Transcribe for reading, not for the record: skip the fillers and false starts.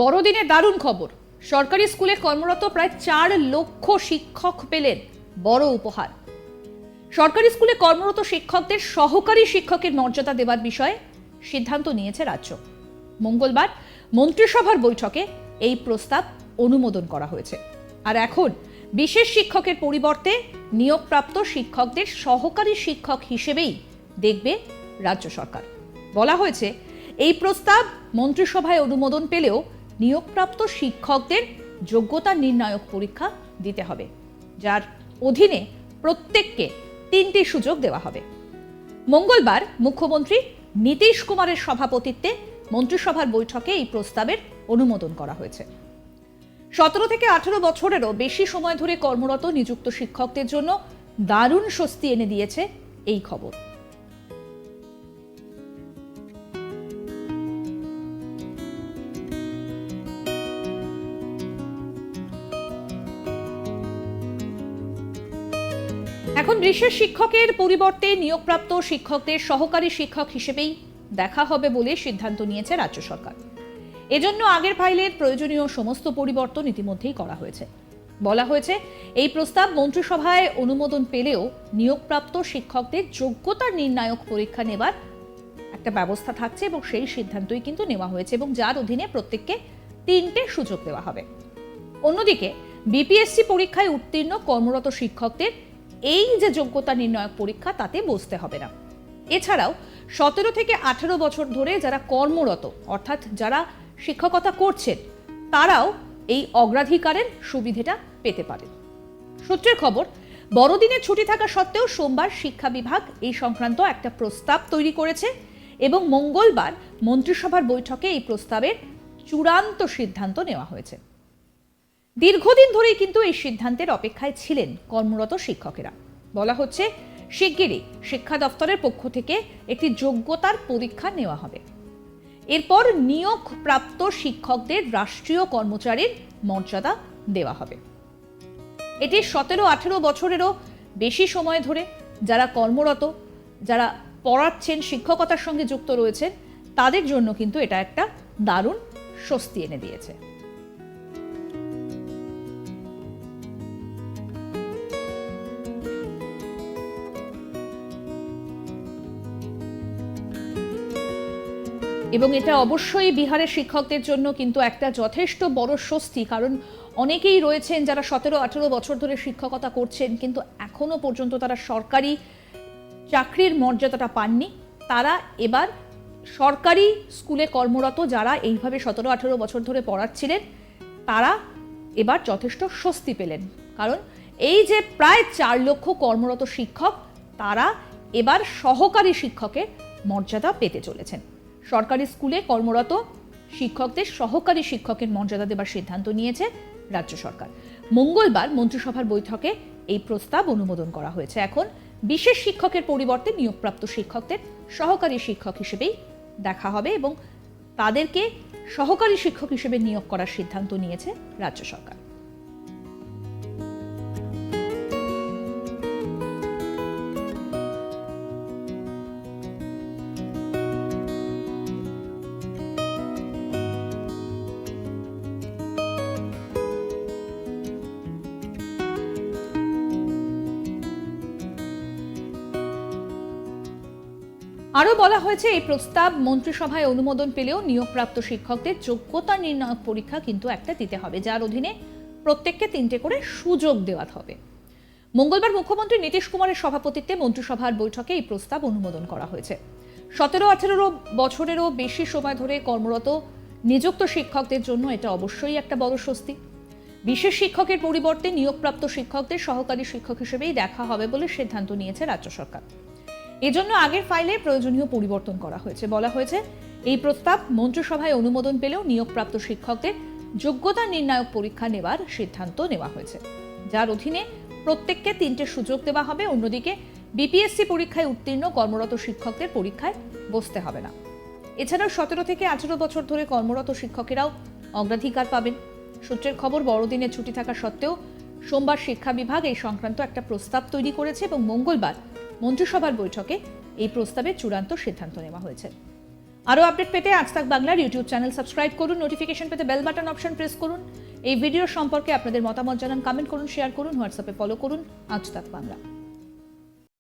বড়দিনে দারুণ খবর। সরকারি স্কুলে কর্মরত প্রায় 4 লক্ষ শিক্ষক পেলেন বড় উপহার। সরকারি স্কুলে কর্মরত শিক্ষকদের সহকারী শিক্ষকের মর্যাদা দেওয়ার বিষয়ে সিদ্ধান্ত নিয়েছে রাজ্য। মঙ্গলবার মন্ত্রিসভার বৈঠকে এই প্রস্তাব অনুমোদন করা হয়েছে। আর এখন বিশেষ শিক্ষকের পরিবর্তে নিয়োগপ্রাপ্ত শিক্ষকদের সহকারী শিক্ষক হিসেবেই দেখবে রাজ্য সরকার। বলা হয়েছে এই প্রস্তাব মন্ত্রিসভায় অনুমোদন পেলেও নিয়োগপ্রাপ্ত শিক্ষকদের যোগ্যতা নির্ণায়ক পরীক্ষা দিতে হবে, যার অধীনে প্রত্যেককে 3টি সুযোগ দেওয়া হবে। মঙ্গলবার মুখ্যমন্ত্রী নীতিশ কুমারের সভাপতিত্বে মন্ত্রিসভার বৈঠকে এই প্রস্তাবের অনুমোদন করা হয়েছে। 17 থেকে 18 বছরেরও বেশি সময় ধরে কর্মরত নিযুক্ত শিক্ষকদের জন্য দারুণ স্বস্তি এনে দিয়েছে এই খবর। এখন বিশেষ শিক্ষকের পরিবর্তে নিয়োগপ্রাপ্ত শিক্ষকদের সহকারী শিক্ষক হিসেবেই দেখা হবে বলে সিদ্ধান্ত নিয়েছে রাজ্য সরকার। এজন্য আগের ফাইলের প্রয়োজনীয় সমস্ত পরিবর্তন ইতিমধ্যেই করা হয়েছে। বলা হয়েছে এই প্রস্তাব মন্ত্রিসভায় অনুমোদন পেলেও নিয়োগপ্রাপ্ত শিক্ষকদের যোগ্যতা নির্ণায়ক পরীক্ষা নেবার একটা ব্যবস্থা থাকছে এবং সেই সিদ্ধান্তই কিন্তু নেওয়া হয়েছে এবং যার অধীনে প্রত্যেককে 3টে সুযোগ দেওয়া হবে। অন্যদিকে বিপিএসসি পরীক্ষায় উত্তীর্ণ কর্মরত শিক্ষকদের এই যে যোগ্যতা নির্ণায়ক পরীক্ষা তাতে বসতে হবে না। এছাড়াও 17 থেকে 18 বছর ধরে যারা কর্মরত অর্থাৎ যারা শিক্ষকতা করছেন তারাও এই অগ্রাধিকারের সুবিধাটা পেতে পারেন। সূত্রের খবর, বড়দিনের ছুটি থাকা সত্ত্বেও সোমবার শিক্ষা বিভাগ এই সংক্রান্ত একটা প্রস্তাব তৈরি করেছে এবং মঙ্গলবার মন্ত্রিসভার বৈঠকে এই প্রস্তাবের চূড়ান্ত সিদ্ধান্ত নেওয়া হয়েছে। দীর্ঘদিন ধরেই কিন্তু এই সিদ্ধান্তের অপেক্ষায় ছিলেন কর্মরত শিক্ষকেরা। বলা হচ্ছে শিগগিরই শিক্ষা দপ্তরের পক্ষ থেকে একটি যোগ্যতার পরীক্ষা নেওয়া হবে। এরপর নিয়োগপ্রাপ্ত শিক্ষকদের রাষ্ট্রীয় কর্মচারীর মর্যাদা দেওয়া হবে। এটি 17-18 বছরেরও বেশি সময় ধরে যারা কর্মরত, যারা পড়াচ্ছেন, শিক্ষকতার সঙ্গে যুক্ত রয়েছেন, তাদের জন্য কিন্তু এটা একটা দারুণ স্বস্তি এনে দিয়েছে। এবং এটা অবশ্যই বিহারের শিক্ষকদের জন্য কিন্তু একটা যথেষ্ট বড় স্বস্তি, কারণ অনেকেই রয়েছেন যারা 17-18 বছর ধরে শিক্ষকতা করছেন কিন্তু এখনো পর্যন্ত তারা সরকারি চাকরির মর্যাদাটা পাননি। তারা এবার সরকারি স্কুলে কর্মরত যারা এইভাবে 17-18 বছর ধরে পড়াচ্ছিলেন তারা এবার যথেষ্ট স্বস্তি পেলেন, কারণ এই যে প্রায় 4 লক্ষ কর্মরত শিক্ষক তারা এবার সহকারী শিক্ষকের মর্যাদা পেতে চলেছেন। সরকারি স্কুলে কর্মরত শিক্ষকদের সহকারী শিক্ষকের মর্যাদা দেবার সিদ্ধান্ত নিয়েছে রাজ্য সরকার। মঙ্গলবার মন্ত্রিসভার বৈঠকে এই প্রস্তাব অনুমোদন করা হয়েছে। এখন বিশেষ শিক্ষকের পরিবর্তে নিয়োগপ্রাপ্ত শিক্ষকদের সহকারী শিক্ষক হিসেবেই দেখা হবে এবং তাদেরকে সহকারী শিক্ষক হিসেবে নিয়োগ করার সিদ্ধান্ত নিয়েছে রাজ্য সরকার। আরও বলা হয়েছে এই প্রস্তাব মন্ত্রিসভায় অনুমোদন পেলেও নিয়োগপ্রাপ্ত শিক্ষকদের যোগ্যতা নির্ণায়ক পরীক্ষা কিন্তু একটা দিতে হবে, যার অধীনে প্রত্যেককে 3টে করে সুযোগ দেওয়া হবে। মঙ্গলবার মুখ্যমন্ত্রী নীতিশ কুমারের সভাপতিত্বে মন্ত্রিসভার বৈঠকে এই প্রস্তাব অনুমোদন করা হয়েছে। 17-18 বছরেরও বেশি সময় ধরে কর্মরত নিযুক্ত শিক্ষকদের জন্য এটা অবশ্যই একটা বড় স্বস্তি। বিশেষ শিক্ষকের পরিবর্তে নিয়োগপ্রাপ্ত শিক্ষকদের সহকারী শিক্ষক হিসেবেই দেখা হবে বলে সিদ্ধান্ত নিয়েছে রাজ্য সরকার। এজন্য আগের ফাইলে প্রয়োজনীয় পরিবর্তন করা হয়েছে। বলা হয়েছে এই প্রস্তাব মন্ত্রিসভায় অনুমোদন পেলেও নিয়োগপ্রাপ্ত শিক্ষকদের যোগ্যতা নির্ণায়ক পরীক্ষা নেবার সিদ্ধান্ত নেওয়া হয়েছে, যার অধীনে প্রত্যেককে 3টে সুযোগ দেওয়া হবে। অন্যদিকে বিপিএসসি পরীক্ষায় উত্তীর্ণ কর্মরত শিক্ষকদের পরীক্ষায় বসতে হবে না। এছাড়াও 17 থেকে 18 বছর ধরে কর্মরত শিক্ষকেরাও অগ্রাধিকার পাবেন। সূত্রের খবর, বড়দিনের ছুটি থাকা সত্ত্বেও সোমবার শিক্ষা বিভাগ এই সংক্রান্ত একটা প্রস্তাব তৈরি করেছে এবং মঙ্গলবার মন্ত্রিসভার বৈঠকে এই প্রস্তাবে চূড়ান্ত সিদ্ধান্ত নেওয়া হয়েছে। আরও আপডেট পেতে আজ তাক বাংলার ইউটিউব চ্যানেল সাবস্ক্রাইব করুন, নোটিফিকেশন পেতে বেল বাটন অপশন প্রেস করুন। এই ভিডিও সম্পর্কে আপনাদের মতামত জানান, কমেন্ট করুন, শেয়ার করুন, হোয়াটসঅ্যাপে ফলো করুন আজ তাক বাংলা।